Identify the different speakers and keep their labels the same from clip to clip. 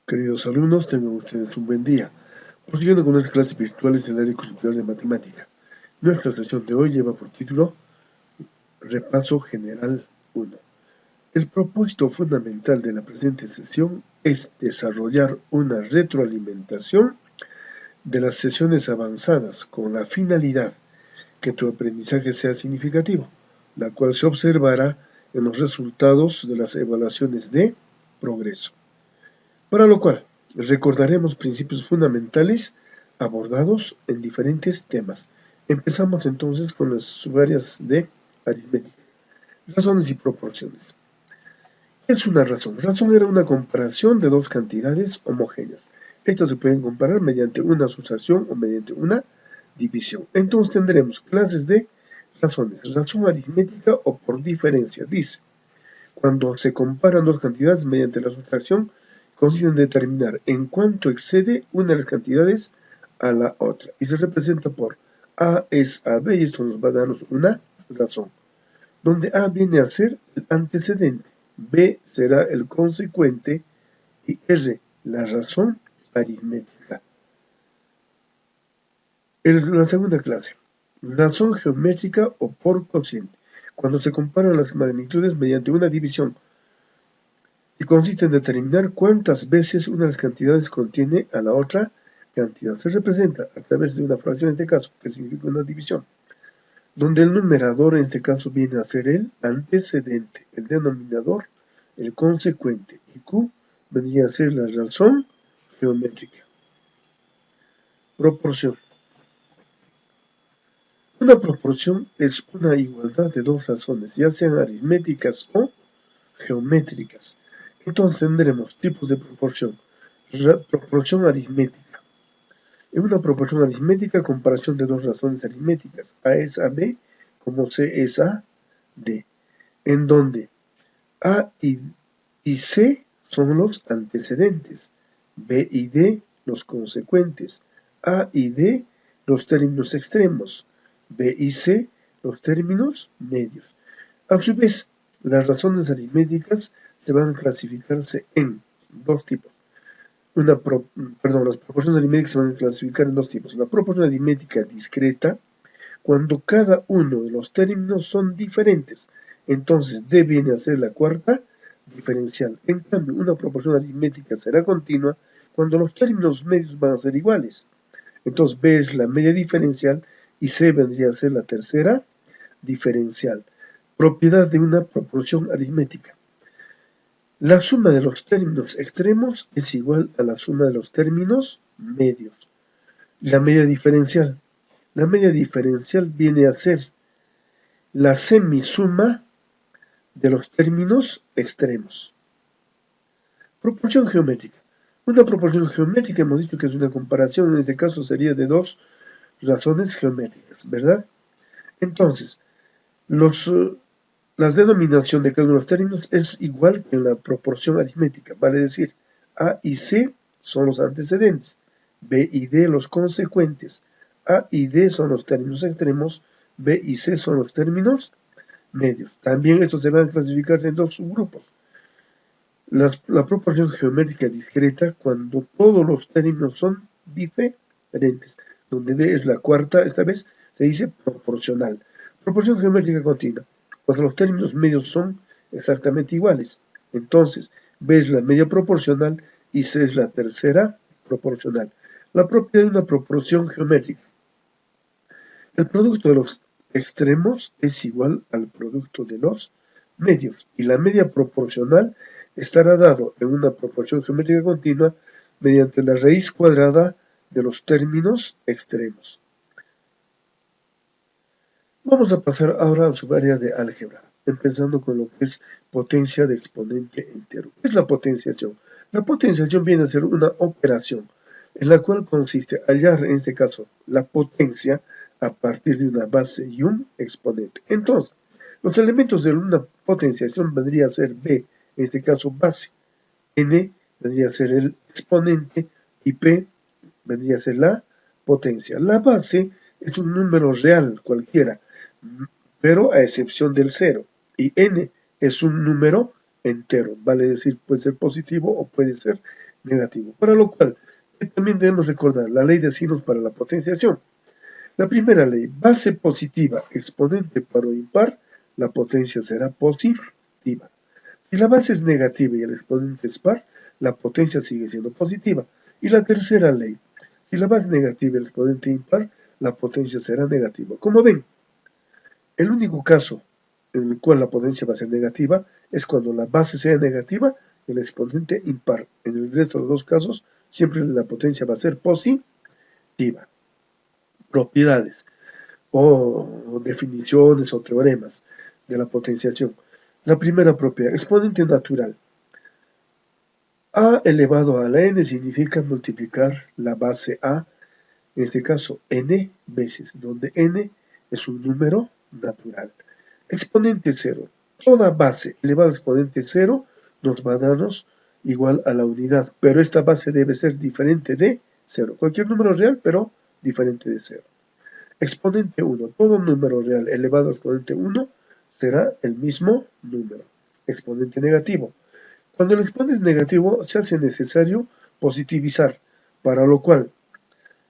Speaker 1: Queridos alumnos, tengan ustedes un buen día. Prosiguiendo con nuestras clases virtuales del área curricular de matemática. Nuestra sesión de hoy lleva por título Repaso General 1. El propósito fundamental de la presente sesión es desarrollar una retroalimentación de las sesiones avanzadas con la finalidad que tu aprendizaje sea significativo, la cual se observará en los resultados de las evaluaciones de progreso. Para lo cual, recordaremos principios fundamentales abordados en diferentes temas. Empezamos entonces con las subáreas de aritmética. Razones y proporciones. ¿Qué es una razón? Razón era una comparación de dos cantidades homogéneas. Estas se pueden comparar mediante una sustracción o mediante una división. Entonces tendremos clases de razones. Razón aritmética o por diferencia. Dice, cuando se comparan dos cantidades mediante la sustracción, consiste en determinar en cuánto excede una de las cantidades a la otra. Y se representa por A es a B, y esto nos va a darnos una razón, donde A viene a ser el antecedente, B será el consecuente y R la razón aritmética. La segunda clase, razón geométrica o por cociente, cuando se comparan las magnitudes mediante una división, y consiste en determinar cuántas veces una de las cantidades contiene a la otra cantidad. Se representa a través de una fracción, en este caso, que significa una división, donde el numerador en este caso viene a ser el antecedente, el denominador, el consecuente, y Q vendría a ser la razón geométrica. Proporción. Una proporción es una igualdad de dos razones, ya sean aritméticas o geométricas. Entonces tendremos tipos de proporción. Proporción aritmética. En una proporción aritmética, comparación de dos razones aritméticas, A es a B como C es a D, en donde A y C son los antecedentes, B y D los consecuentes, A y D los términos extremos, B y C los términos medios. A su vez, las razones aritméticas se van a clasificarse en dos tipos. Las proporciones aritméticas se van a clasificar en dos tipos. La proporción aritmética discreta, cuando cada uno de los términos son diferentes. Entonces, D viene a ser la cuarta diferencial. En cambio, una proporción aritmética será continua cuando los términos medios van a ser iguales. Entonces, B es la media diferencial y C vendría a ser la tercera diferencial. Propiedad de una proporción aritmética. La suma de los términos extremos es igual a la suma de los términos medios. La media diferencial. La media diferencial viene a ser la semisuma de los términos extremos. Proporción geométrica. Una proporción geométrica hemos dicho que es una comparación, en este caso sería de dos razones geométricas, ¿verdad? Entonces, la denominación de cada uno de los términos es igual que en la proporción aritmética, vale decir, A y C son los antecedentes, B y D los consecuentes, A y D son los términos extremos, B y C son los términos medios. También estos se van a clasificar en dos subgrupos. La proporción geométrica discreta cuando todos los términos son diferentes, donde D es la cuarta, esta vez se dice proporcional. Proporción geométrica continua, cuando los términos medios son exactamente iguales. Entonces, B es la media proporcional y C es la tercera proporcional. La propiedad de una proporción geométrica. El producto de los extremos es igual al producto de los medios y la media proporcional estará dado en una proporción geométrica continua mediante la raíz cuadrada de los términos extremos. Vamos a pasar ahora a su área de álgebra, empezando con lo que es potencia de exponente entero. ¿Qué es la potenciación? La potenciación viene a ser una operación en la cual consiste hallar, en este caso, la potencia a partir de una base y un exponente. Entonces, los elementos de una potenciación vendría a ser B, en este caso base, N vendría a ser el exponente y P vendría a ser la potencia. La base es un número real cualquiera, pero a excepción del 0, y N es un número entero, vale decir, puede ser positivo o puede ser negativo. Para lo cual, también debemos recordar la ley de signos para la potenciación. La primera ley, base positiva, exponente par o impar, la potencia será positiva. Si la base es negativa y el exponente es par, la potencia sigue siendo positiva. Y la tercera ley, si la base es negativa y el exponente impar, la potencia será negativa. Como ven, el único caso en el cual la potencia va a ser negativa es cuando la base sea negativa y el exponente impar. En el resto de los dos casos, siempre la potencia va a ser positiva. Propiedades o definiciones o teoremas de la potenciación. La primera propiedad, exponente natural. A elevado a la n significa multiplicar la base A, en este caso n veces, donde n es un número natural. Exponente 0. Toda base elevado a exponente 0 nos va a darnos igual a la unidad, pero esta base debe ser diferente de 0. Cualquier número real, pero diferente de 0. Exponente 1. Todo número real elevado a exponente 1 será el mismo número. Exponente negativo. Cuando el exponente es negativo, se hace necesario positivizar, para lo cual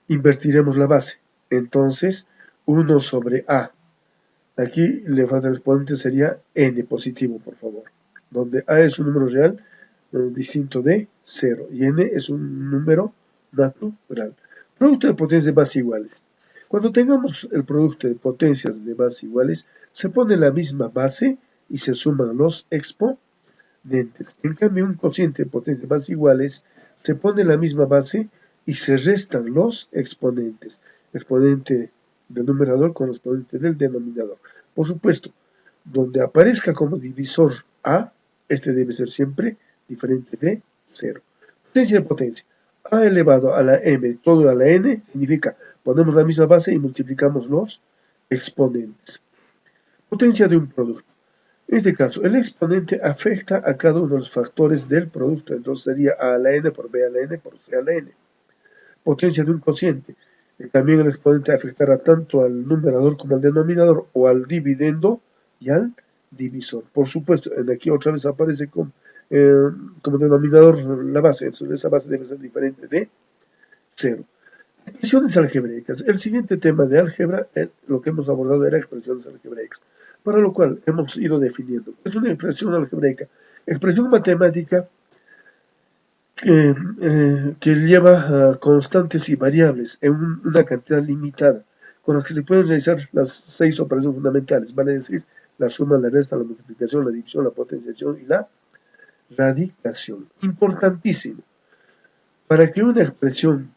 Speaker 1: invertiremos la base. Entonces, 1 sobre A. Aquí le falta el exponente, sería n positivo, por favor. Donde A es un número real distinto de 0 y n es un número natural. Producto de potencias de base iguales. Cuando tengamos el producto de potencias de base iguales, se pone la misma base y se suman los exponentes. En cambio, un cociente de potencias de base iguales, se pone la misma base y se restan los exponentes. Exponente del numerador con exponente del denominador. Por supuesto, donde aparezca como divisor A, este debe ser siempre diferente de 0. Potencia de potencia. A elevado a la m, todo a la n, significa ponemos la misma base y multiplicamos los exponentes. Potencia de un producto. En este caso, el exponente afecta a cada uno de los factores del producto, entonces sería A a la n por B a la n por C a la n. Potencia de un cociente. También el exponente afectará tanto al numerador como al denominador, o al dividendo y al divisor. Por supuesto, aquí otra vez aparece como denominador la base, entonces esa base debe ser diferente de 0. Expresiones algebraicas. El siguiente tema de álgebra, lo que hemos abordado era expresiones algebraicas, para lo cual hemos ido definiendo. Es una expresión algebraica, expresión matemática que lleva constantes y variables en una cantidad limitada, con las que se pueden realizar las 6 operaciones fundamentales, vale decir, la suma, la resta, la multiplicación, la división, la potenciación y la radicación. Importantísimo. Para que una expresión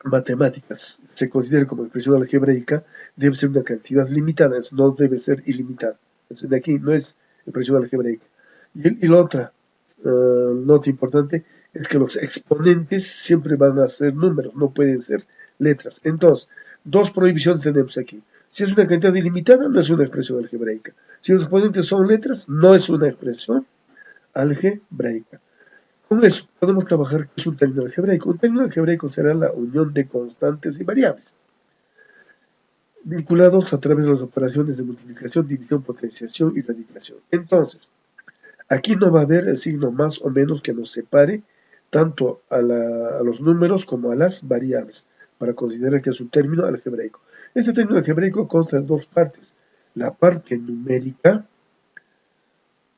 Speaker 1: matemática se considere como expresión algebraica, debe ser una cantidad limitada, no debe ser ilimitada. Entonces, de aquí no es expresión algebraica. Y la otra nota importante es que los exponentes siempre van a ser números, no pueden ser letras. Entonces, dos prohibiciones tenemos aquí. Si es una cantidad ilimitada, no es una expresión algebraica. Si los exponentes son letras, no es una expresión algebraica. Con eso podemos trabajar que es un término algebraico. Un término algebraico será la unión de constantes y variables, vinculados a través de las operaciones de multiplicación, división, potenciación y radicación. Entonces, aquí no va a haber el signo más o menos que nos separe tanto a los números como a las variables, para considerar que es un término algebraico. Este término algebraico consta de dos partes. La parte numérica,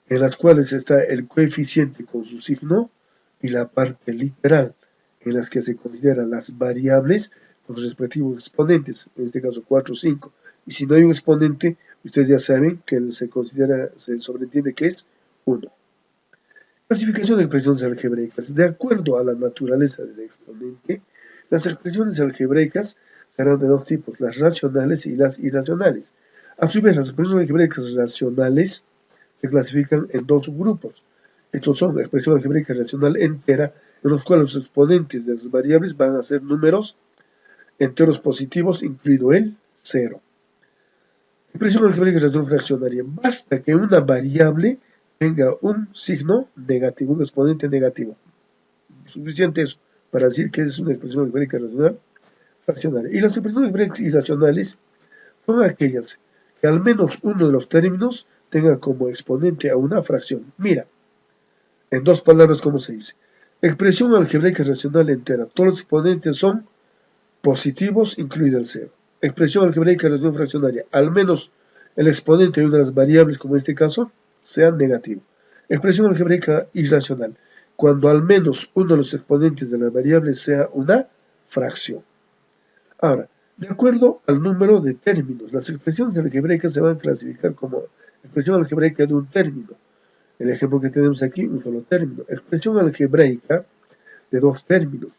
Speaker 1: en las cuales está el coeficiente con su signo, y la parte literal, en las que se consideran las variables con sus respectivos exponentes, en este caso 4 o 5. Y si no hay un exponente, ustedes ya saben que se sobreentiende que es 1. Clasificación de expresiones algebraicas. De acuerdo a la naturaleza del exponente, las expresiones algebraicas serán de dos tipos, las racionales y las irracionales. A su vez, las expresiones algebraicas racionales se clasifican en dos subgrupos. Estos son la expresión algebraica racional entera, en los cuales los exponentes de las variables van a ser números enteros positivos, incluido el 0. Expresión algebraica racional fraccionaria. Basta que una variable tenga un signo negativo, un exponente negativo. Suficiente eso para decir que es una expresión algebraica racional fraccionaria. Y las expresiones algebraicas irracionales son aquellas que al menos uno de los términos tenga como exponente a una fracción. Mira, en dos palabras, ¿cómo se dice? Expresión algebraica racional entera. Todos los exponentes son positivos, incluido el cero. Expresión algebraica racional fraccionaria. Al menos el exponente de una de las variables, como en este caso, sea negativo. Expresión algebraica irracional. Cuando al menos uno de los exponentes de la variable sea una fracción. Ahora, de acuerdo al número de términos, las expresiones algebraicas se van a clasificar como expresión algebraica de un término. El ejemplo que tenemos aquí, un solo término. Expresión algebraica de dos términos.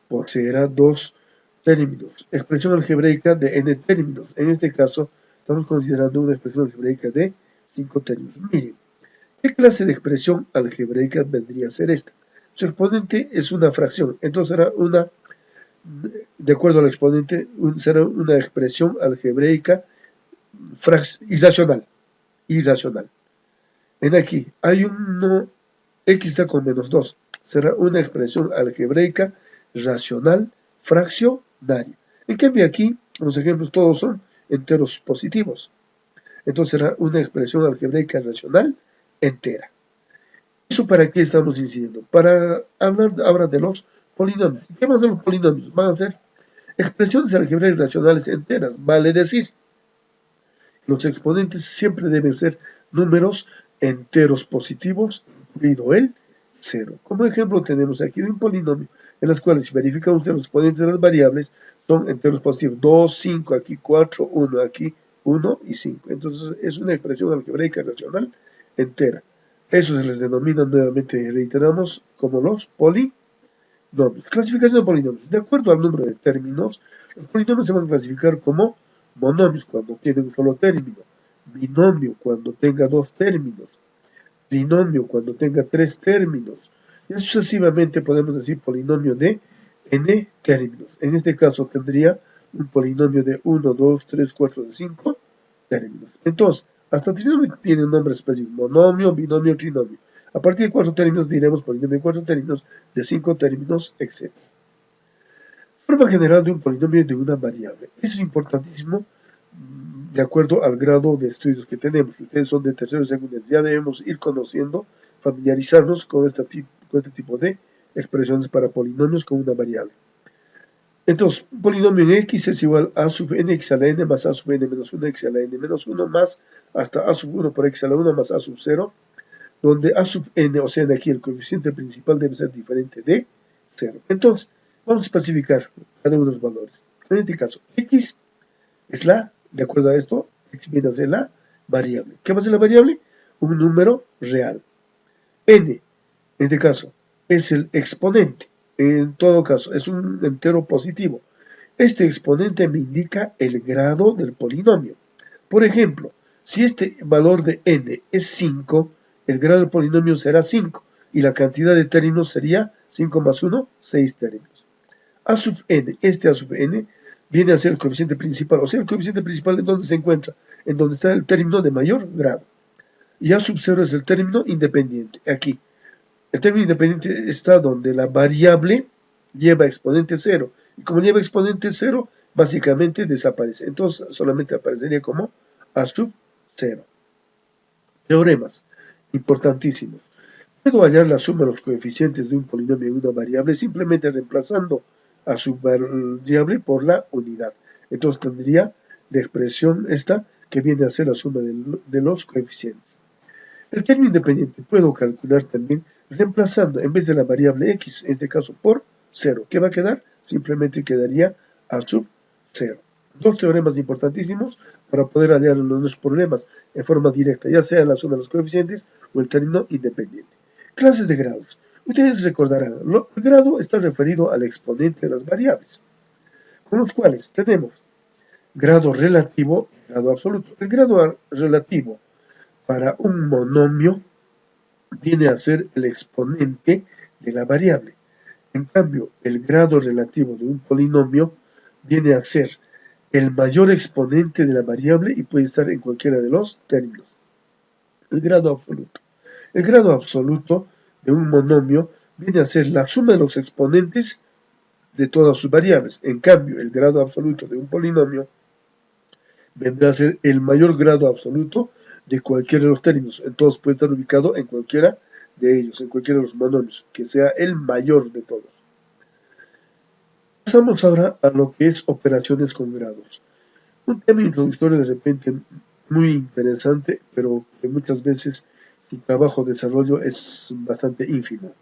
Speaker 1: Poseerá dos términos. Expresión algebraica de n términos. En este caso, estamos considerando una expresión algebraica de 5 términos. Miren, ¿qué clase de expresión algebraica vendría a ser esta? Su exponente es una fracción, entonces será una, de acuerdo al exponente, será una expresión algebraica irracional. En aquí hay uno, x está con menos 2, será una expresión algebraica racional fraccionaria. En cambio aquí, los ejemplos todos son enteros positivos. Entonces será una expresión algebraica racional entera. ¿Eso para qué estamos incidiendo? Para hablar ahora de los polinomios. ¿Qué van a ser los polinomios? Van a ser expresiones algebraicas racionales enteras. Vale decir, los exponentes siempre deben ser números enteros positivos, incluido el 0. Como ejemplo tenemos aquí un polinomio en los cuales si verificamos que los exponentes de las variables son enteros positivos. 2, 5, aquí 4, 1, aquí 1 y 5. Entonces es una expresión algebraica racional entera. Eso se les denomina nuevamente, reiteramos, como los polinomios. Clasificación de polinomios. De acuerdo al número de términos, los polinomios se van a clasificar como monomios cuando tienen un solo término, binomio cuando tenga dos términos, trinomio cuando tenga 3 términos, y sucesivamente podemos decir polinomio de n términos. En este caso tendría un polinomio de 1, 2, 3, 4, 5 términos. Entonces, hasta trinomio tiene un nombre específico, monomio, binomio, trinomio. A partir de 4 términos diremos polinomio de 4 términos, de 5 términos, etc. Forma general de un polinomio de una variable. Eso es importantísimo de acuerdo al grado de estudios que tenemos. Si ustedes son de tercero y secundario, ya debemos ir conociendo, familiarizarnos con este tipo de expresiones para polinomios con una variable. Entonces, un polinomio en x es igual a sub n x a la n más a sub n menos 1 x a la n menos 1 más hasta a sub 1 por x a la 1 más a sub 0, donde a sub n, o sea, de aquí el coeficiente principal debe ser diferente de 0. Entonces, vamos a especificar cada uno de los valores. En este caso, x es de acuerdo a esto, x viene a ser la variable. ¿Qué va a ser la variable? Un número real. N, en este caso, es el exponente. En todo caso, es un entero positivo. Este exponente me indica el grado del polinomio. Por ejemplo, si este valor de n es 5, el grado del polinomio será 5, y la cantidad de términos sería 5 más 1, 6 términos. A sub n, a sub n, viene a ser el coeficiente principal. O sea, el coeficiente principal en donde se encuentra, en donde está el término de mayor grado. Y a sub 0 es el término independiente. Aquí, el término independiente está donde la variable lleva exponente 0. Y como lleva exponente 0, básicamente desaparece. Entonces, solamente aparecería como a sub 0. Teoremas importantísimos. Puedo hallar la suma de los coeficientes de un polinomio en una variable simplemente reemplazando a su variable por la unidad. Entonces tendría la expresión esta que viene a ser la suma de los coeficientes. El término independiente puedo calcular también reemplazando en vez de la variable x, en este caso por 0. ¿Qué va a quedar? Simplemente quedaría a sub 0. Dos teoremas importantísimos para poder hallar los problemas en forma directa, ya sea la suma de los coeficientes o el término independiente. Clases de grados. Ustedes recordarán, el grado está referido al exponente de las variables, con los cuales tenemos grado relativo y grado absoluto. El grado relativo para un monomio viene a ser el exponente de la variable. En cambio, el grado relativo de un polinomio viene a ser el mayor exponente de la variable y puede estar en cualquiera de los términos. El grado absoluto. El grado absoluto de un monomio viene a ser la suma de los exponentes de todas sus variables. En cambio, el grado absoluto de un polinomio vendrá a ser el mayor grado absoluto de cualquiera de los términos. Entonces puede estar ubicado en cualquiera de ellos, en cualquiera de los monomios, que sea el mayor de todos. Pasamos ahora a lo que es operaciones con grados. Un tema introductorio de repente muy interesante, pero que muchas veces su trabajo de desarrollo es bastante ínfimo.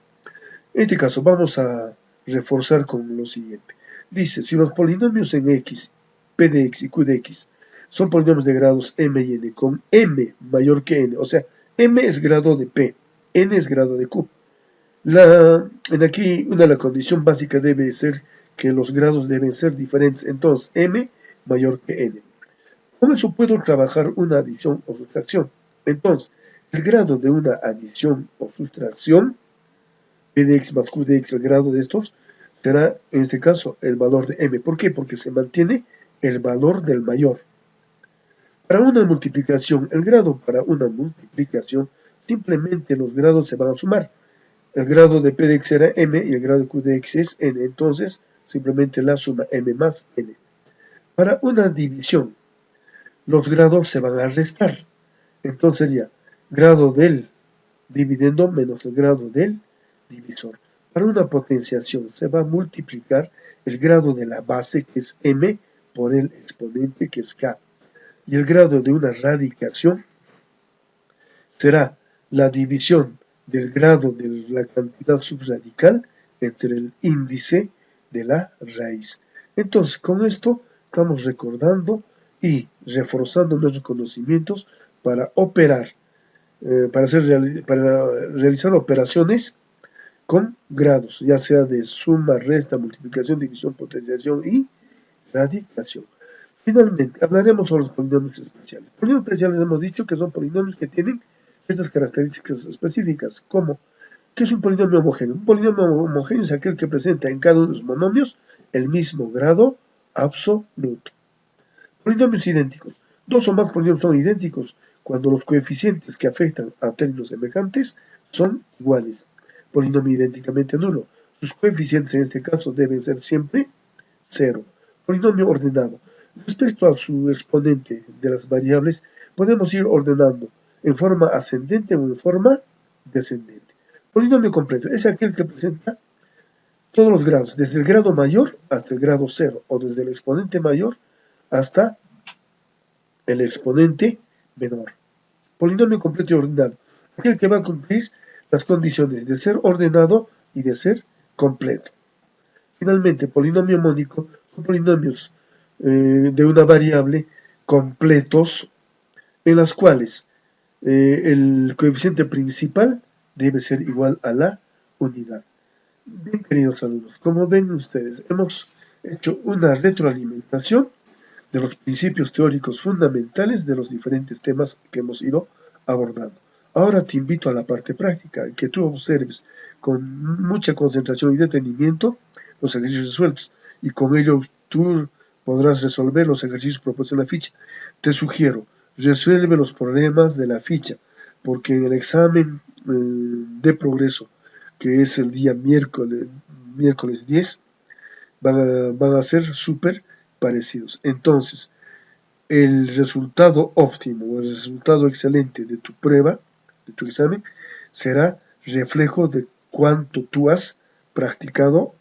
Speaker 1: En este caso vamos a reforzar con lo siguiente. Dice, si los polinomios en x, p de x y q de x son polinomios de grados m y n, con m mayor que n, o sea, m es grado de p, n es grado de q. En aquí la condición básica debe ser que los grados deben ser diferentes, entonces m mayor que n. Con eso puedo trabajar una adición o sustracción. Entonces, el grado de una adición o sustracción, p de x más q de x, el grado de estos, será en este caso el valor de m. ¿Por qué? Porque se mantiene el valor del mayor. Para una multiplicación, el grado para una multiplicación, simplemente los grados se van a sumar. El grado de p de x era m y el grado de q de x es n, entonces simplemente la suma m más n. Para una división, los grados se van a restar. Entonces sería grado del dividendo menos el grado del divisor. Para una potenciación se va a multiplicar el grado de la base, que es m, por el exponente, que es k. Y el grado de una radicación será la división del grado de la cantidad subradical entre el índice de la raíz. Entonces, con esto estamos recordando y reforzando nuestros conocimientos para operar, para realizar operaciones con grados, ya sea de suma, resta, multiplicación, división, potenciación y radicación. Finalmente, hablaremos sobre los polinomios especiales. Polinomios especiales hemos dicho que son polinomios que tienen estas características específicas, como ¿qué es un polinomio homogéneo? Un polinomio homogéneo es aquel que presenta en cada uno de los monomios el mismo grado absoluto. Polinomios idénticos. Dos o más polinomios son idénticos cuando los coeficientes que afectan a términos semejantes son iguales. Polinomio idénticamente nulo. Sus coeficientes en este caso deben ser siempre 0. Polinomio ordenado. Respecto a su exponente de las variables, podemos ir ordenando en forma ascendente o en forma descendente. Polinomio completo es aquel que presenta todos los grados, desde el grado mayor hasta el grado 0, o desde el exponente mayor hasta el exponente menor. Polinomio completo y ordenado, aquel que va a cumplir las condiciones de ser ordenado y de ser completo. Finalmente, polinomio mónico son polinomios de una variable completos en las cuales el coeficiente principal debe ser igual a la unidad. Bien, queridos alumnos, como ven ustedes, hemos hecho una retroalimentación de los principios teóricos fundamentales de los diferentes temas que hemos ido abordando. Ahora te invito a la parte práctica, que tú observes con mucha concentración y detenimiento los ejercicios resueltos, y con ello tú podrás resolver los ejercicios propuestos en la ficha. Te sugiero, resuelve los problemas de la ficha, porque en el examen de progreso, que es el día miércoles 10, van a ser súper parecidos. Entonces, el resultado óptimo, el resultado excelente de tu prueba, de tu examen, será reflejo de cuánto tú has practicado